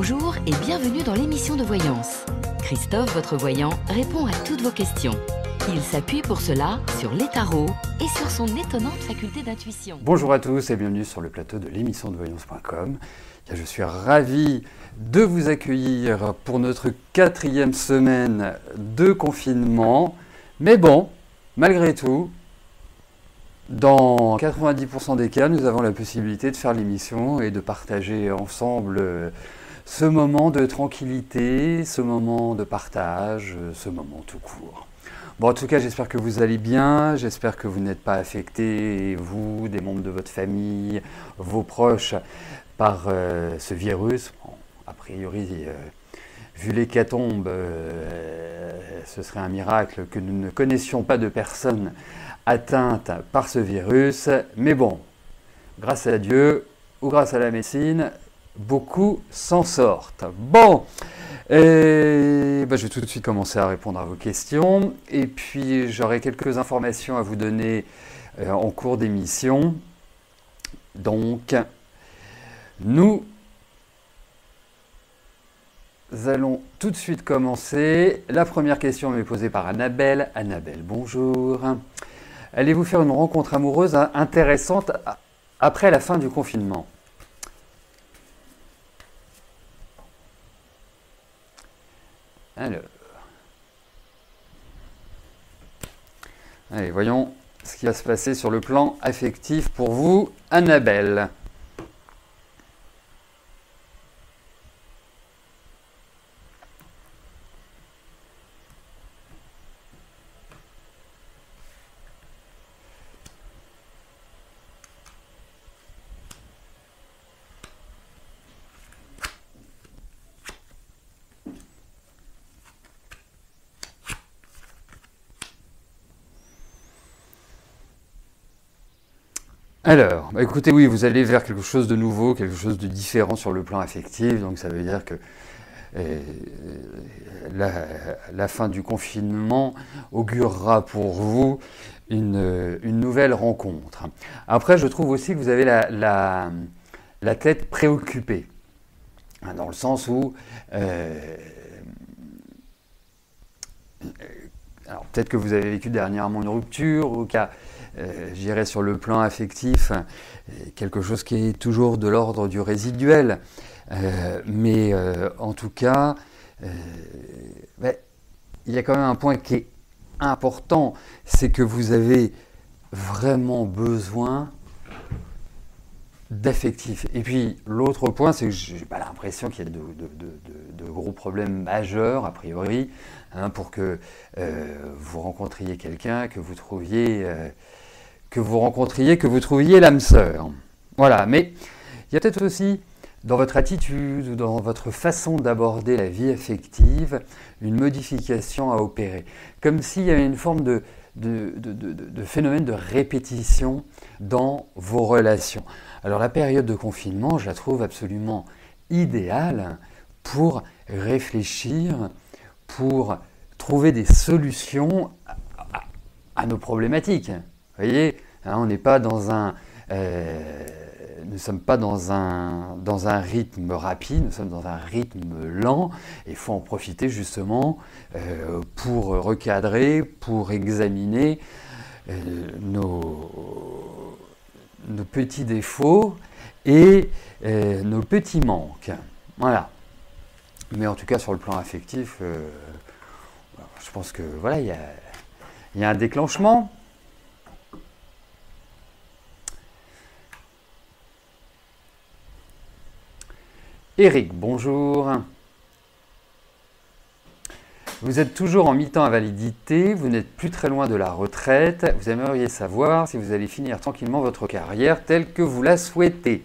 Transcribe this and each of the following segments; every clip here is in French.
Bonjour et bienvenue dans l'émission de voyance. Christophe, votre voyant, répond à toutes vos questions. Il s'appuie pour cela sur les tarots et sur son étonnante faculté d'intuition. Bonjour à tous et bienvenue sur le plateau de l'émission de voyance.com. Je suis ravi de vous accueillir pour notre 4e semaine de confinement. Mais bon, malgré tout, dans 90% des cas, nous avons la possibilité de faire l'émission et de partager ensemble ce moment de tranquillité, ce moment de partage, ce moment tout court. Bon, en tout cas, j'espère que vous allez bien, j'espère que vous n'êtes pas affectés, vous, des membres de votre famille, vos proches, par ce virus. Bon, a priori, vu l'hécatombe, ce serait un miracle que nous ne connaissions pas de personnes atteintes par ce virus. Mais bon, grâce à Dieu ou grâce à la médecine, beaucoup s'en sortent. Bon, je vais tout de suite commencer à répondre à vos questions. Et puis, j'aurai quelques informations à vous donner en cours d'émission. Donc, nous allons tout de suite commencer. La première question m'est posée par Annabelle. Annabelle, bonjour. Allez-vous faire une rencontre amoureuse intéressante après la fin du confinement ? Alors, allez, voyons ce qui va se passer sur le plan affectif pour vous, Annabelle. Alors, écoutez, oui, vous allez vers quelque chose de nouveau, quelque chose de différent sur le plan affectif, donc ça veut dire que la fin du confinement augurera pour vous une nouvelle rencontre. Après, je trouve aussi que vous avez la tête préoccupée, dans le sens où alors peut-être que vous avez vécu dernièrement une rupture, ou qu'il y a, je dirais sur le plan affectif, quelque chose qui est toujours de l'ordre du résiduel. Mais en tout cas, il y a quand même un point qui est important, c'est que vous avez vraiment besoin d'affectif. Et puis l'autre point, c'est que je n'ai pas l'impression qu'il y ait de gros problèmes majeurs, a priori, pour que vous rencontriez quelqu'un, que vous trouviez l'âme sœur. Voilà, mais il y a peut-être aussi dans votre attitude ou dans votre façon d'aborder la vie affective une modification à opérer. Comme s'il y avait une forme de phénomène de répétition dans vos relations. Alors la période de confinement, je la trouve absolument idéale pour réfléchir, pour trouver des solutions à nos problématiques. Vous voyez, on n'est pas dans nous ne sommes pas dans un rythme rapide, nous sommes dans un rythme lent. Il faut en profiter justement pour recadrer, pour examiner nos petits défauts et nos petits manques. Voilà. Mais en tout cas, sur le plan affectif, je pense que voilà, il y a un déclenchement. Eric, bonjour. Vous êtes toujours en mi-temps à validité, vous n'êtes plus très loin de la retraite, vous aimeriez savoir si vous allez finir tranquillement votre carrière telle que vous la souhaitez.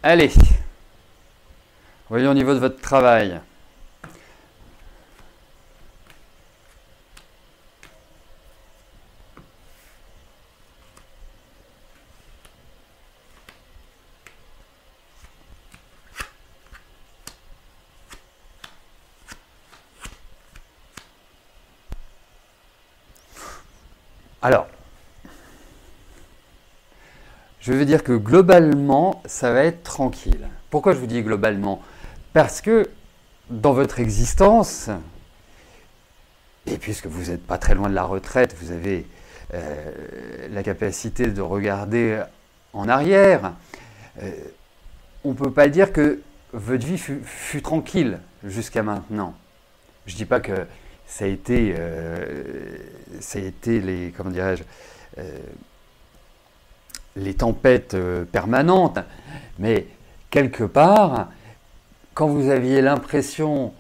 Allez, voyons au niveau de votre travail. Alors, je veux dire que globalement, ça va être tranquille. Pourquoi je vous dis globalement? Parce que dans votre existence, et puisque vous n'êtes pas très loin de la retraite, vous avez la capacité de regarder en arrière, on ne peut pas dire que votre vie fut tranquille jusqu'à maintenant. Je ne dis pas que ça a été les, comment dirais-je, les tempêtes permanentes, mais quelque part, quand vous aviez l'impression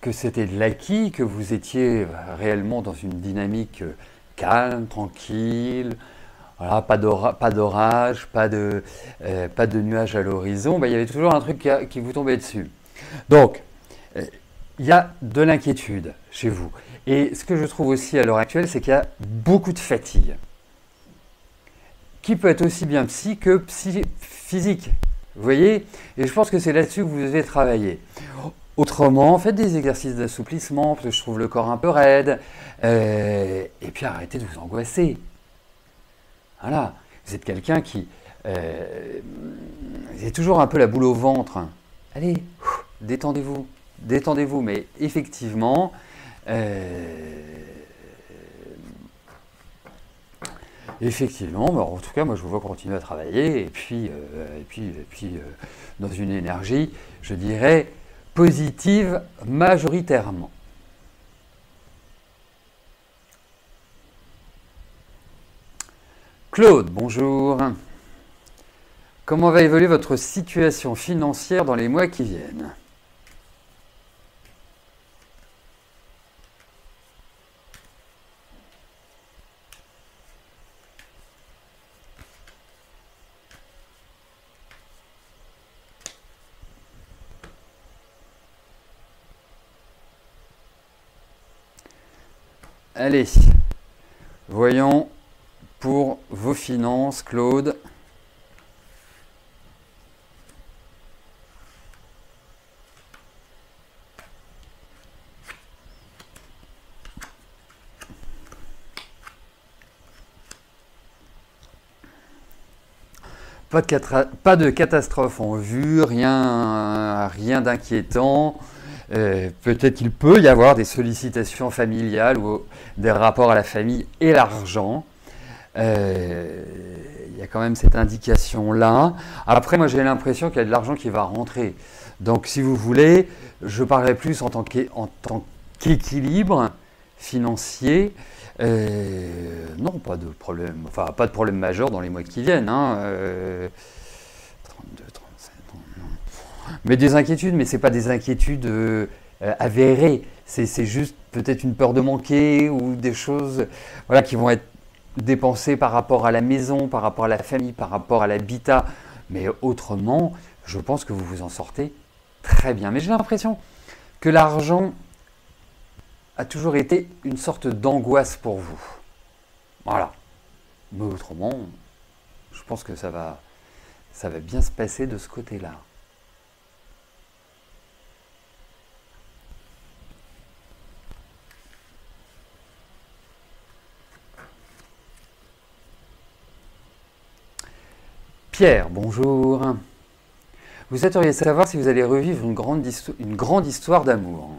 que c'était de l'acquis, que vous étiez réellement dans une dynamique calme, tranquille, voilà, pas d'orage, pas de nuages à l'horizon, il y avait toujours un truc qui vous tombait dessus. Donc, il y a de l'inquiétude chez vous. Et ce que je trouve aussi à l'heure actuelle, c'est qu'il y a beaucoup de fatigue, qui peut être aussi bien psy que physique. Vous voyez? Et je pense que c'est là-dessus que vous devez travailler. Autrement, faites des exercices d'assouplissement, parce que je trouve le corps un peu raide. Et puis arrêtez de vous angoisser. Voilà. Vous êtes quelqu'un qui... vous avez toujours un peu la boule au ventre. Allez, détendez-vous. Détendez-vous. Mais effectivement... Effectivement, en tout cas, moi je vous vois continuer à travailler et puis dans une énergie, je dirais, positive majoritairement. Claude, bonjour. Comment va évoluer votre situation financière dans les mois qui viennent? Allez, voyons pour vos finances, Claude. Pas de catastrophe en vue, rien d'inquiétant. Peut-être qu'il peut y avoir des sollicitations familiales ou des rapports à la famille et l'argent. Il y a quand même cette indication-là. Après, moi j'ai l'impression qu'il y a de l'argent qui va rentrer. Donc si vous voulez, je parlerai plus en tant qu'équilibre financier. Non, pas de problème, enfin pas de problème majeur dans les mois qui viennent. 32, 37, non. Mais des inquiétudes, mais c'est pas des inquiétudes avérées. C'est juste peut-être une peur de manquer ou des choses, voilà, qui vont être dépensées par rapport à la maison, par rapport à la famille, par rapport à l'habitat. Mais autrement, je pense que vous vous en sortez très bien. Mais j'ai l'impression que l'argent a toujours été une sorte d'angoisse pour vous. Voilà. Mais autrement, je pense que ça va bien se passer de ce côté-là. Pierre, bonjour. Vous souhaiteriez savoir si vous allez revivre une grande histoire d'amour.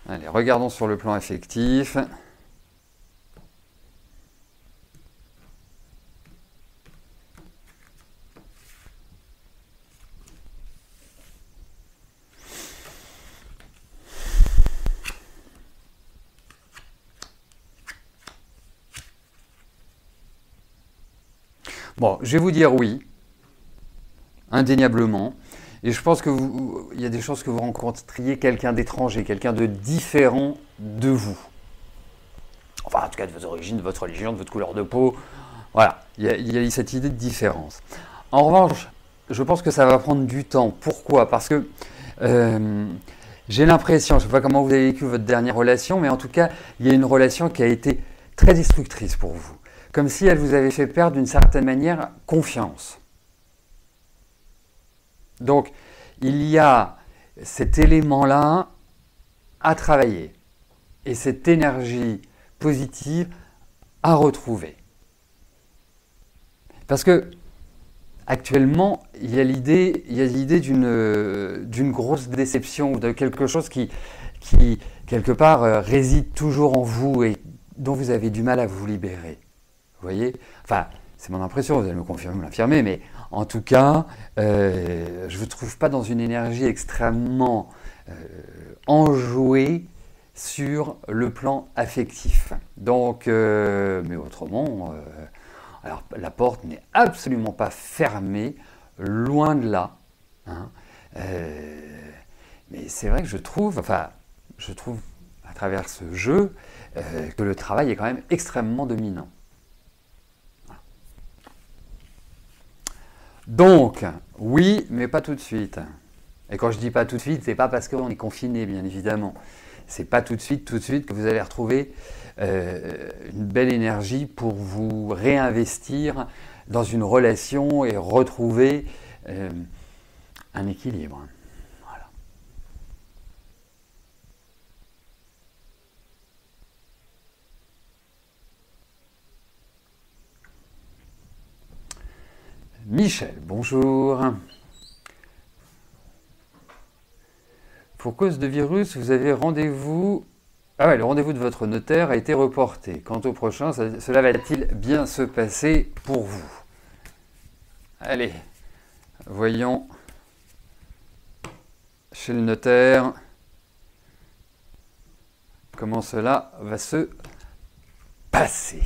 Allez, regardons sur le plan affectif. Bon, je vais vous dire oui, indéniablement. Et je pense que il y a des chances que vous rencontriez quelqu'un d'étranger, quelqu'un de différent de vous. Enfin, en tout cas, de vos origines, de votre religion, de votre couleur de peau. Voilà, il y a cette idée de différence. En revanche, je pense que ça va prendre du temps. Pourquoi? Parce que j'ai l'impression, je ne sais pas comment vous avez vécu votre dernière relation, mais en tout cas, il y a une relation qui a été très destructrice pour vous. Comme si elle vous avait fait perdre d'une certaine manière confiance. Donc, il y a cet élément-là à travailler. et cette énergie positive à retrouver. Parce que actuellement, il y a l'idée d'une grosse déception, de quelque chose qui quelque part, réside toujours en vous et dont vous avez du mal à vous libérer. Vous voyez? Enfin, c'est mon impression, vous allez me confirmer ou l'infirmer, mais en tout cas, je ne vous trouve pas dans une énergie extrêmement enjouée sur le plan affectif. Donc, mais autrement, alors la porte n'est absolument pas fermée, loin de là. Hein. Mais c'est vrai que je trouve à travers ce jeu que le travail est quand même extrêmement dominant. Voilà. Donc, oui, mais pas tout de suite. Et quand je dis pas tout de suite, c'est pas parce qu'on est confiné, bien évidemment. C'est pas tout de suite que vous allez retrouver une belle énergie pour vous réinvestir dans une relation et retrouver un équilibre. Voilà. Michel, bonjour. Pour cause de virus, vous avez rendez-vous... Ah ouais, le rendez-vous de votre notaire a été reporté. Quant au prochain, cela va-t-il bien se passer pour vous? Allez, voyons chez le notaire comment cela va se passer.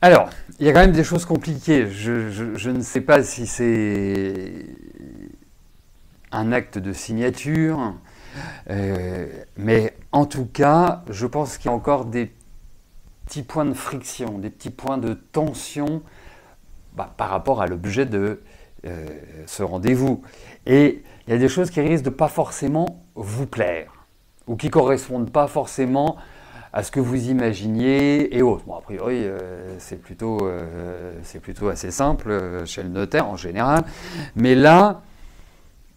Alors, il y a quand même des choses compliquées. Je ne sais pas si c'est un acte de signature, mais en tout cas, je pense qu'il y a encore des petits points de friction, des petits points de tension par rapport à l'objet de ce rendez-vous. Et il y a des choses qui risquent de pas forcément vous plaire, ou qui ne correspondent pas forcément à ce que vous imaginiez et autres. Bon, a priori, c'est plutôt assez simple chez le notaire en général. Mais là,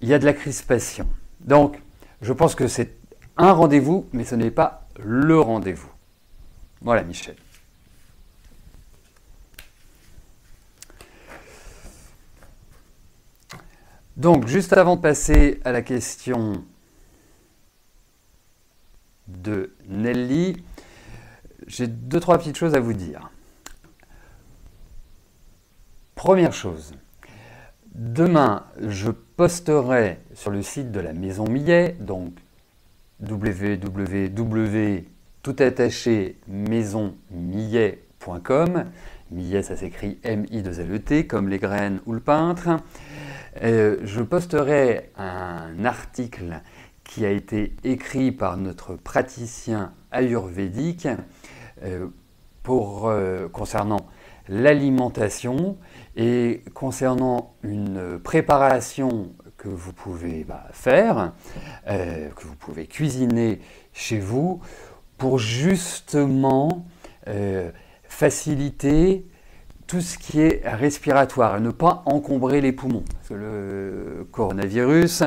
il y a de la crispation. Donc, je pense que c'est un rendez-vous, mais ce n'est pas le rendez-vous. Voilà, Michel. Donc, juste avant de passer à la question de Nelly, j'ai 2-3 petites choses à vous dire. Première chose, demain, je posterai sur le site de la Maison Millet, donc www.toutattaché-maisonmillet.com. Millet, ça s'écrit M-I-2-L-E-T, comme les graines ou le peintre. Je posterai un article qui a été écrit par notre praticien ayurvédique concernant l'alimentation et concernant une préparation que vous pouvez faire, que vous pouvez cuisiner chez vous pour justement faciliter tout ce qui est respiratoire et ne pas encombrer les poumons. Parce que le coronavirus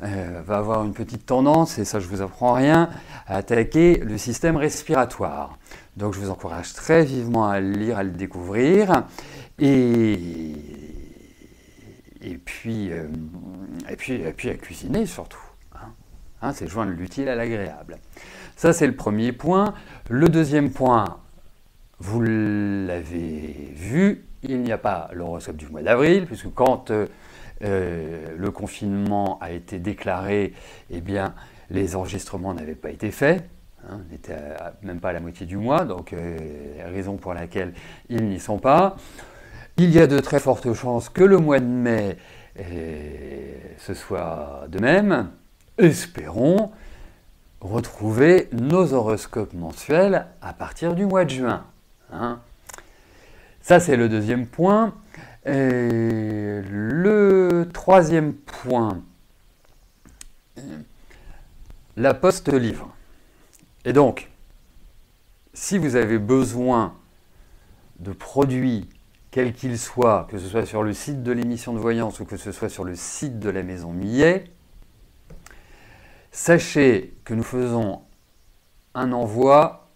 va avoir une petite tendance, et ça je ne vous apprends rien, à attaquer le système respiratoire. Donc je vous encourage très vivement à le lire, à le découvrir, et puis à cuisiner surtout. C'est joindre l'utile à l'agréable. Ça c'est le premier point. Le deuxième point, vous l'avez vu, il n'y a pas l'horoscope du mois d'avril, puisque quand le confinement a été déclaré, eh bien, les enregistrements n'avaient pas été faits. On n'était même pas à la moitié du mois, donc raison pour laquelle ils n'y sont pas. Il y a de très fortes chances que le mois de mai ce soit de même. Espérons retrouver nos horoscopes mensuels à partir du mois de juin. Ça, c'est le deuxième point. Le troisième point, la Poste livre. Et donc, si vous avez besoin de produits, quels qu'ils soient, que ce soit sur le site de l'émission de voyance ou que ce soit sur le site de la Maison Millet, sachez que nous faisons un envoi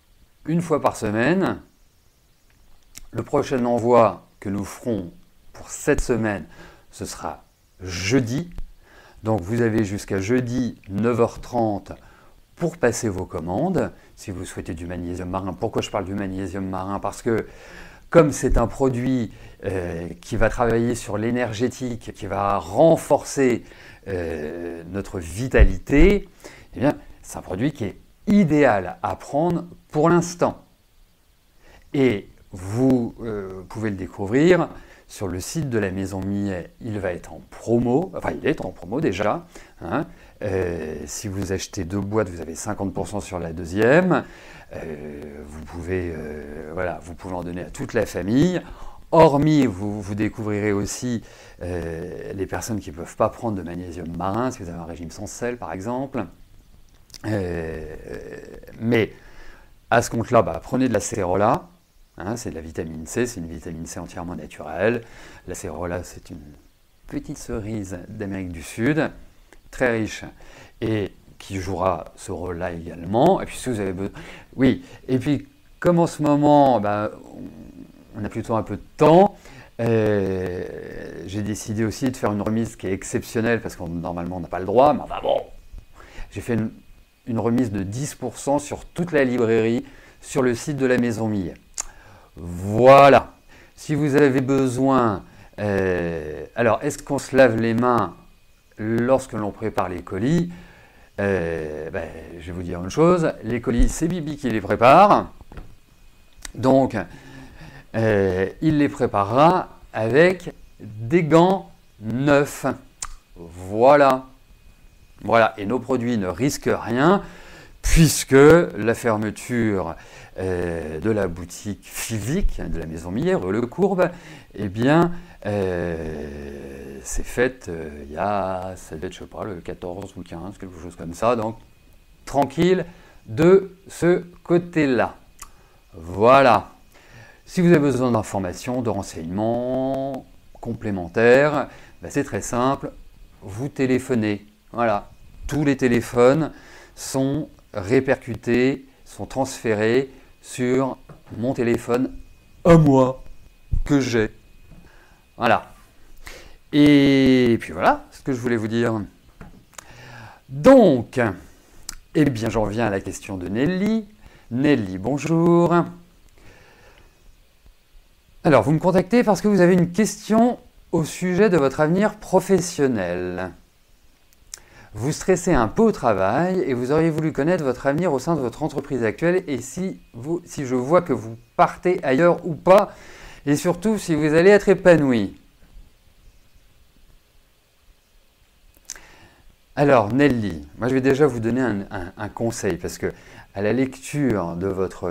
une fois par semaine. Le prochain envoi que nous ferons pour cette semaine, ce sera jeudi. Donc vous avez jusqu'à jeudi 9h30 pour passer vos commandes. Si vous souhaitez du magnésium marin, pourquoi je parle du magnésium marin? Parce que comme c'est un produit qui va travailler sur l'énergétique, qui va renforcer notre vitalité, eh bien, c'est un produit qui est idéal à prendre pour l'instant. Et vous pouvez le découvrir sur le site de la Maison Millet. Il va être en promo, enfin il est en promo déjà. Hein. Si vous achetez 2 boîtes, vous avez 50% sur la deuxième. Vous pouvez en donner à toute la famille. Hormis, vous découvrirez aussi les personnes qui ne peuvent pas prendre de magnésium marin, si vous avez un régime sans sel par exemple. Mais à ce compte-là, prenez de la cérola. Hein, c'est de la vitamine C, c'est une vitamine C entièrement naturelle. La cérola, c'est une petite cerise d'Amérique du Sud, très riche, et qui jouera ce rôle-là également. Et puis si vous avez besoin... Oui, et puis comme en ce moment, on a plutôt un peu de temps, j'ai décidé aussi de faire une remise qui est exceptionnelle, parce que normalement on n'a pas le droit, mais enfin bon, j'ai fait une remise de 10% sur toute la librairie sur le site de la Maison Millet. Voilà. Si vous avez besoin... alors, est-ce qu'on se lave les mains lorsque l'on prépare les colis? Je vais vous dire une chose. Les colis, c'est Bibi qui les prépare. Donc, il les préparera avec des gants neufs. Voilà. Voilà. Et nos produits ne risquent rien, puisque la fermeture de la boutique physique de la Maison Millet, Le Courbe, eh bien, c'est faite il y a, ça devait être, je sais pas, le 14 ou le 15, quelque chose comme ça, donc tranquille de ce côté-là. Voilà. Si vous avez besoin d'informations, de renseignements complémentaires, c'est très simple, vous téléphonez. Voilà. Tous les téléphones sont répercutés, sont transférés sur mon téléphone à moi que j'ai. Voilà. Et puis voilà ce que je voulais vous dire. Donc, eh bien j'en reviens à la question de Nelly. Nelly, bonjour. Alors, vous me contactez parce que vous avez une question au sujet de votre avenir professionnel. Vous stressez un peu au travail et vous auriez voulu connaître votre avenir au sein de votre entreprise actuelle et si je vois que vous partez ailleurs ou pas et surtout si vous allez être épanoui. Alors Nelly, moi je vais déjà vous donner un conseil parce que à la lecture de votre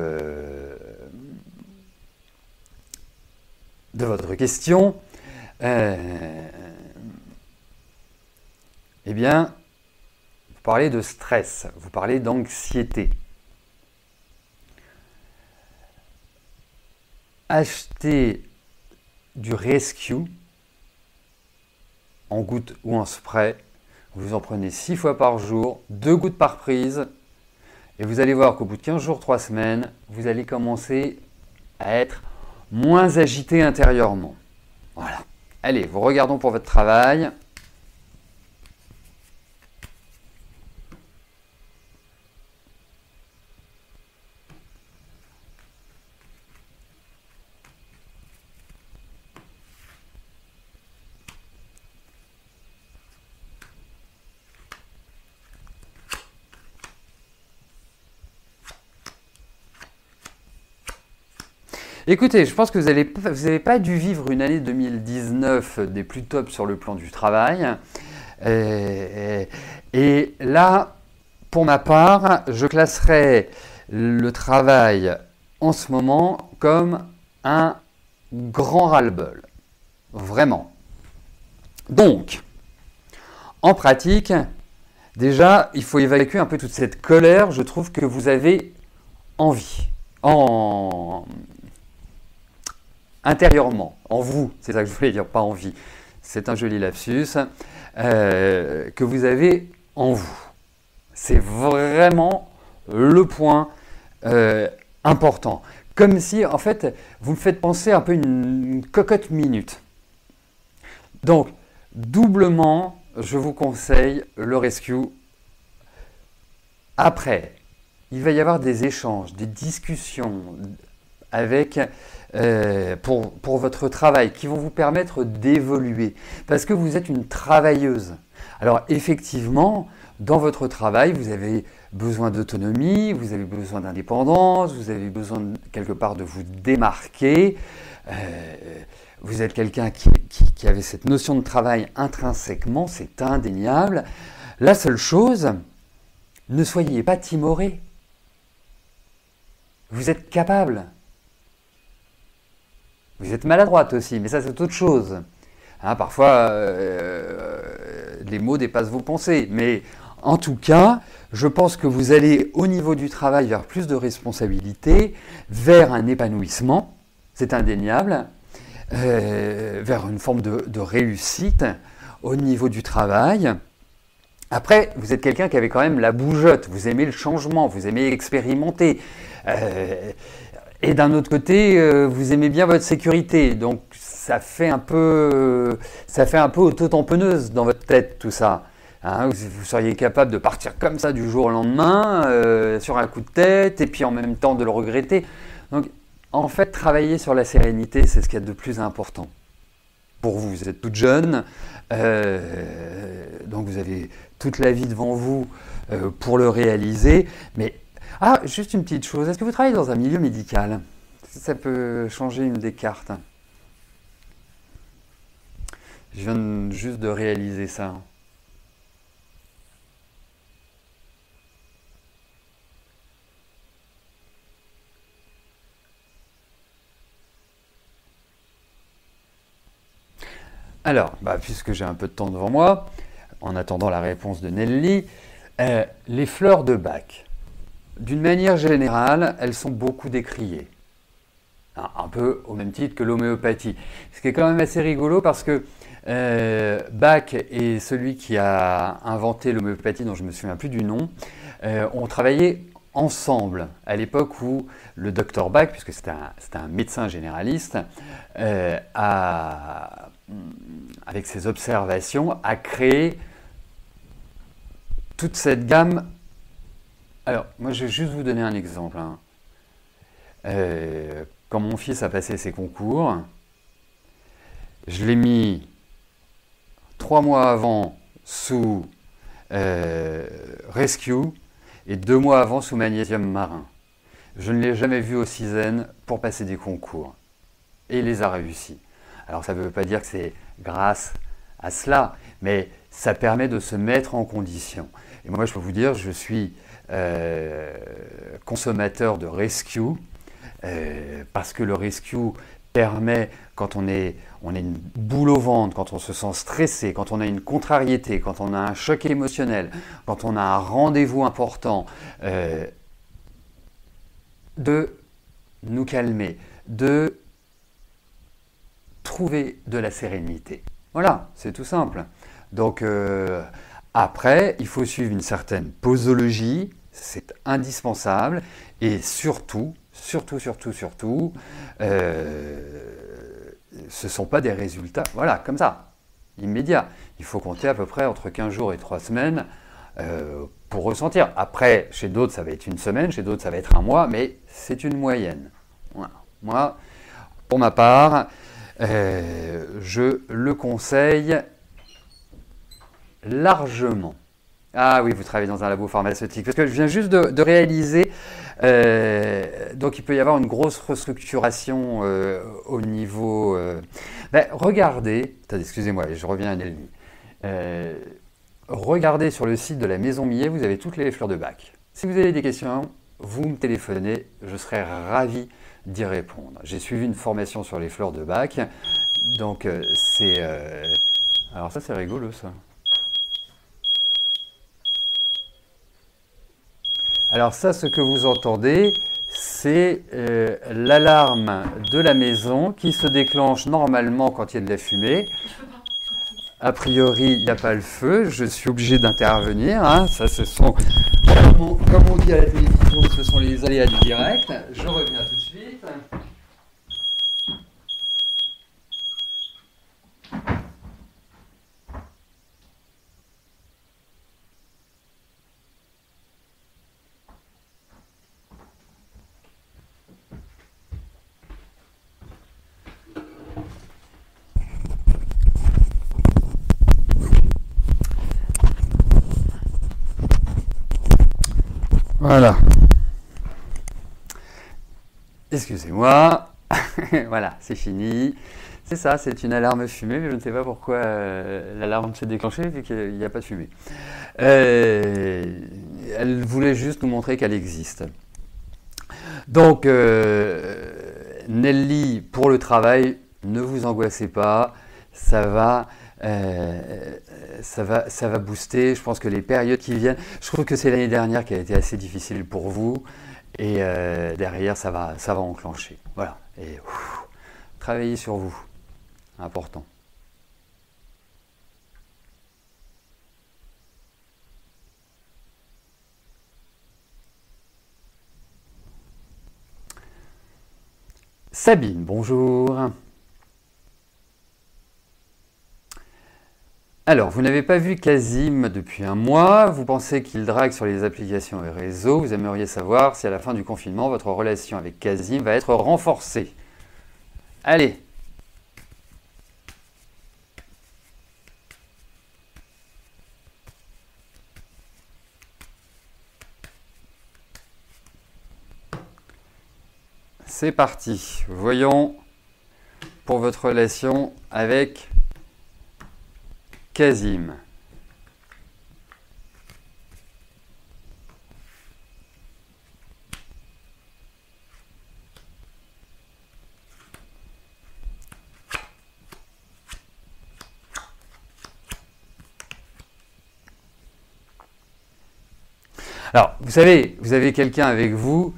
question, eh bien, vous parlez de stress, vous parlez d'anxiété. Achetez du Rescue en gouttes ou en spray. Vous en prenez 6 fois par jour, 2 gouttes par prise. Et vous allez voir qu'au bout de 15 jours, 3 semaines, vous allez commencer à être moins agité intérieurement. Voilà. Allez, vous regardons pour votre travail. Écoutez, je pense que vous n'avez pas dû vivre une année 2019 des plus tops sur le plan du travail. Et là, pour ma part, je classerais le travail en ce moment comme un grand ras-le-bol. Vraiment. Donc, en pratique, déjà, il faut évacuer un peu toute cette colère. Je trouve que vous avez envie, intérieurement, en vous, c'est ça que je voulais dire, pas envie. C'est un joli lapsus, que vous avez en vous. C'est vraiment le point important. Comme si, en fait, vous me faites penser un peu une cocotte minute. Donc, doublement, je vous conseille le rescue. Après, il va y avoir des échanges, des discussions avec, pour votre travail qui vont vous permettre d'évoluer. Parce que vous êtes une travailleuse. Alors, effectivement, dans votre travail, vous avez besoin d'autonomie, vous avez besoin d'indépendance, vous avez besoin quelque part de vous démarquer. Vous êtes quelqu'un qui avait cette notion de travail intrinsèquement, c'est indéniable. La seule chose, ne soyez pas timoré. Vous êtes capable. Vous êtes maladroite aussi, mais ça c'est autre chose. Hein, parfois, les mots dépassent vos pensées, mais en tout cas, je pense que vous allez au niveau du travail vers plus de responsabilités, vers un épanouissement, c'est indéniable, vers une forme de réussite au niveau du travail. Après, vous êtes quelqu'un qui avait quand même la bougeotte, vous aimez le changement, vous aimez expérimenter. Et d'un autre côté, vous aimez bien votre sécurité, donc ça fait un peu auto-tamponneuse dans votre tête tout ça. Hein, vous seriez capable de partir comme ça du jour au lendemain, sur un coup de tête, et puis en même temps de le regretter. Donc en fait, travailler sur la sérénité, c'est ce qu'il y a de plus important. Pour vous, vous êtes toute jeune, donc vous avez toute la vie devant vous pour le réaliser, mais juste une petite chose, est-ce que vous travaillez dans un milieu médical? Ça peut changer une des cartes. Je viens juste de réaliser ça. Alors, puisque j'ai un peu de temps devant moi, en attendant la réponse de Nelly, les fleurs de Bach. D'une manière générale, elles sont beaucoup décriées. Un peu au même titre que l'homéopathie. Ce qui est quand même assez rigolo parce que Bach et celui qui a inventé l'homéopathie, dont je ne me souviens plus du nom, ont travaillé ensemble à l'époque où le docteur Bach, puisque c'était un médecin généraliste, avec ses observations, a créé toute cette gamme. Alors, moi, je vais juste vous donner un exemple. Quand mon fils a passé ses concours, je l'ai mis 3 mois avant sous Rescue et 2 mois avant sous magnésium marin. Je ne l'ai jamais vu aussi zen pour passer des concours. Et il les a réussis. Alors, ça ne veut pas dire que c'est grâce à cela, mais ça permet de se mettre en condition. Et moi, je peux vous dire, je suis consommateur de Rescue, parce que le Rescue permet, quand on est une boule au ventre, quand on se sent stressé, quand on a une contrariété, quand on a un choc émotionnel, quand on a un rendez-vous important, de nous calmer, de trouver de la sérénité. Voilà, c'est tout simple. Donc après, il faut suivre une certaine posologie, c'est indispensable, et surtout, ce ne sont pas des résultats, voilà, comme ça, immédiats. Il faut compter à peu près entre 15 jours et 3 semaines pour ressentir. Après, chez d'autres, ça va être une semaine, chez d'autres, ça va être un mois, mais c'est une moyenne. Voilà. Moi, pour ma part, je le conseille largement. Ah oui, vous travaillez dans un labo pharmaceutique. Parce que je viens juste de réaliser, donc il peut y avoir une grosse restructuration au niveau... regardez, excusez-moi, je reviens à Nelly. Regardez sur le site de la Maison Millet, vous avez toutes les fleurs de Bach. Si vous avez des questions, vous me téléphonez, je serai ravi d'y répondre. J'ai suivi une formation sur les fleurs de Bach, donc c'est... Alors ça c'est rigolo ça. Alors ça, ce que vous entendez, c'est l'alarme de la maison qui se déclenche normalement quand il y a de la fumée. A priori, il n'y a pas le feu, je suis obligé d'intervenir. Hein. Ça, ce sont, comme on dit à la télévision, ce sont les aléas du direct. Je reviens tout de suite. Voilà. Excusez-moi. Voilà, c'est fini. C'est ça, c'est une alarme fumée, mais je ne sais pas pourquoi l'alarme s'est déclenchée vu qu'il n'y a pas de fumée. Elle voulait juste nous montrer qu'elle existe. Donc, Nelly, pour le travail, ne vous angoissez pas, ça va booster. Je pense que les périodes qui viennent, je trouve que c'est l'année dernière qui a été assez difficile pour vous, et derrière, ça va enclencher. Voilà, et travaillez sur vous, important. Sabine, bonjour. Alors, vous n'avez pas vu Kazim depuis un mois, vous pensez qu'il drague sur les applications et réseaux, vous aimeriez savoir si à la fin du confinement, votre relation avec Kazim va être renforcée. Allez. C'est parti. Voyons pour votre relation avec Kazim. Alors, vous savez, vous avez quelqu'un avec vous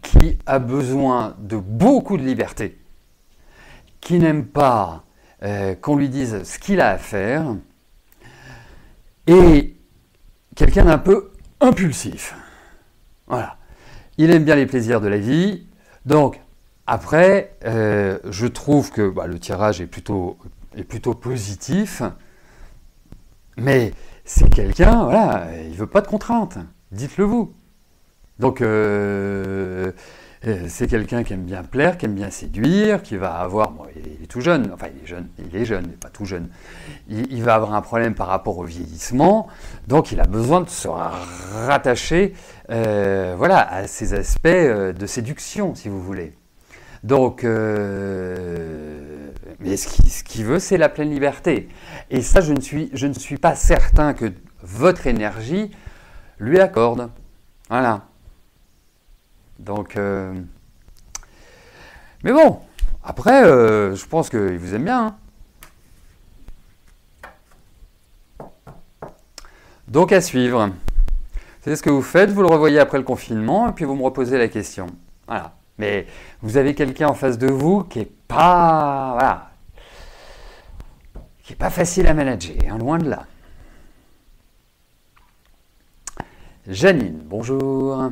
qui a besoin de beaucoup de liberté, qui n'aime pas qu'on lui dise ce qu'il a à faire, et quelqu'un d'un peu impulsif. Voilà. Il aime bien les plaisirs de la vie, donc après, je trouve que le tirage est plutôt positif, mais c'est quelqu'un, voilà, il ne veut pas de contraintes, dites-le vous. Donc, c'est quelqu'un qui aime bien plaire, qui aime bien séduire, qui va avoir, bon, il est tout jeune, enfin il est jeune, mais pas tout jeune, il va avoir un problème par rapport au vieillissement, donc il a besoin de se rattacher voilà, à ces aspects de séduction, si vous voulez. Donc, mais ce qu'il veut, c'est la pleine liberté. Et ça, je ne suis pas certain que votre énergie lui accorde. Voilà. Donc, mais bon, après, je pense qu'il vous aime bien. Hein. Donc, à suivre. C'est ce que vous faites, vous le revoyez après le confinement, et puis vous me reposez la question. Voilà. Mais vous avez quelqu'un en face de vous qui n'est pas, voilà, qui est pas facile à manager, hein, loin de là. Janine, bonjour.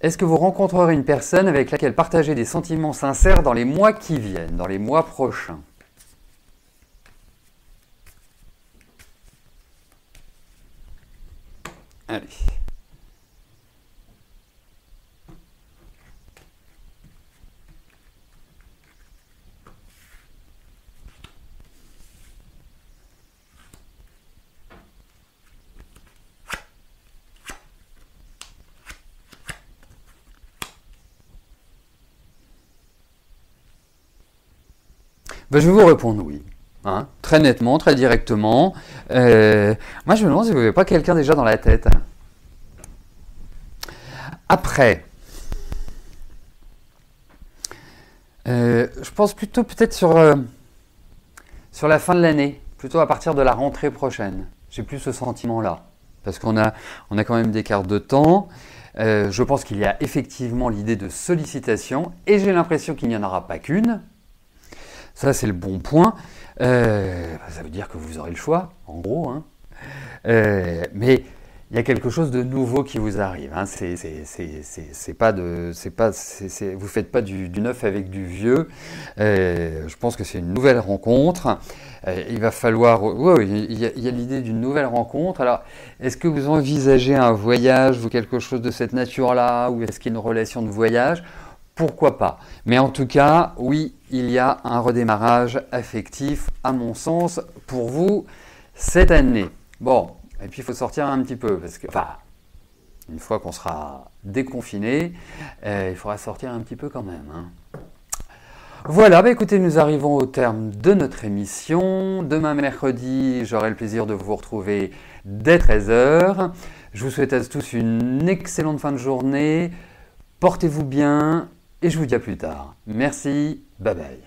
Est-ce que vous rencontrerez une personne avec laquelle partager des sentiments sincères dans les mois qui viennent, dans les mois prochains? Allez. Ben, je vais vous répondre oui. Hein, très nettement, très directement. Moi, je me demande si vous n'avez pas quelqu'un déjà dans la tête. Après, je pense plutôt peut-être sur sur la fin de l'année, plutôt à partir de la rentrée prochaine. J'ai plus ce sentiment-là, parce qu'on a quand même des cartes de temps. Je pense qu'il y a effectivement l'idée de sollicitation, et j'ai l'impression qu'il n'y en aura pas qu'une. Ça, c'est le bon point. Ça veut dire que vous aurez le choix, en gros. Hein. Mais il y a quelque chose de nouveau qui vous arrive. Hein. Vous faites pas du neuf avec du vieux. Je pense que c'est une nouvelle rencontre. Il va falloir... il y a l'idée d'une nouvelle rencontre. Alors, est-ce que vous envisagez un voyage ou quelque chose de cette nature-là, ou est-ce qu'il y a une relation de voyage ? Pourquoi pas? Mais en tout cas, oui, il y a un redémarrage affectif, à mon sens, pour vous cette année. Bon, et puis il faut sortir un petit peu, parce que, une fois qu'on sera déconfiné, il faudra sortir un petit peu quand même. Hein. Voilà, écoutez, nous arrivons au terme de notre émission. Demain mercredi, j'aurai le plaisir de vous retrouver dès 13 h. Je vous souhaite à tous une excellente fin de journée. Portez-vous bien. Et je vous dis à plus tard. Merci, bye bye.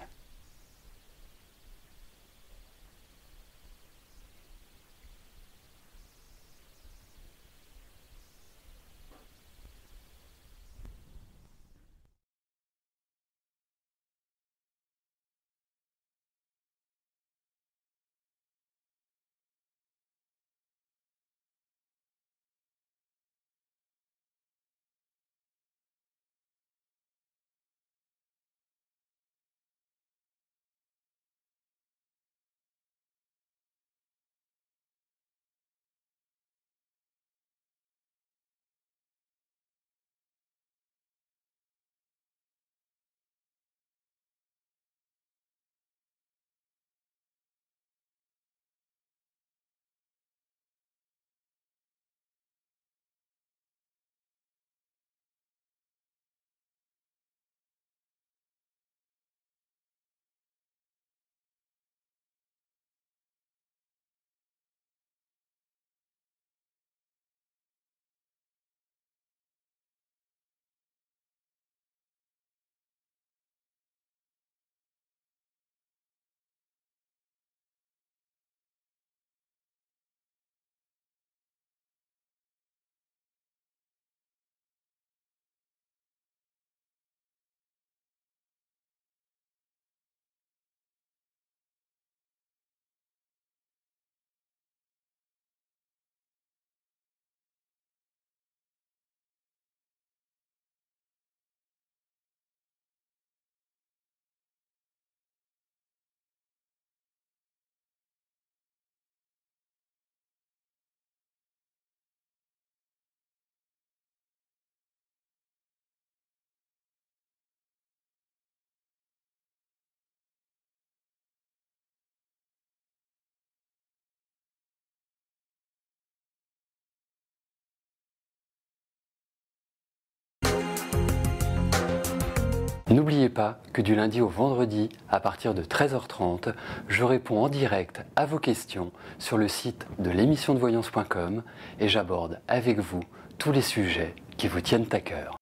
N'oubliez pas que du lundi au vendredi, à partir de 13h30, je réponds en direct à vos questions sur le site de l'émissiondevoyance.com et j'aborde avec vous tous les sujets qui vous tiennent à cœur.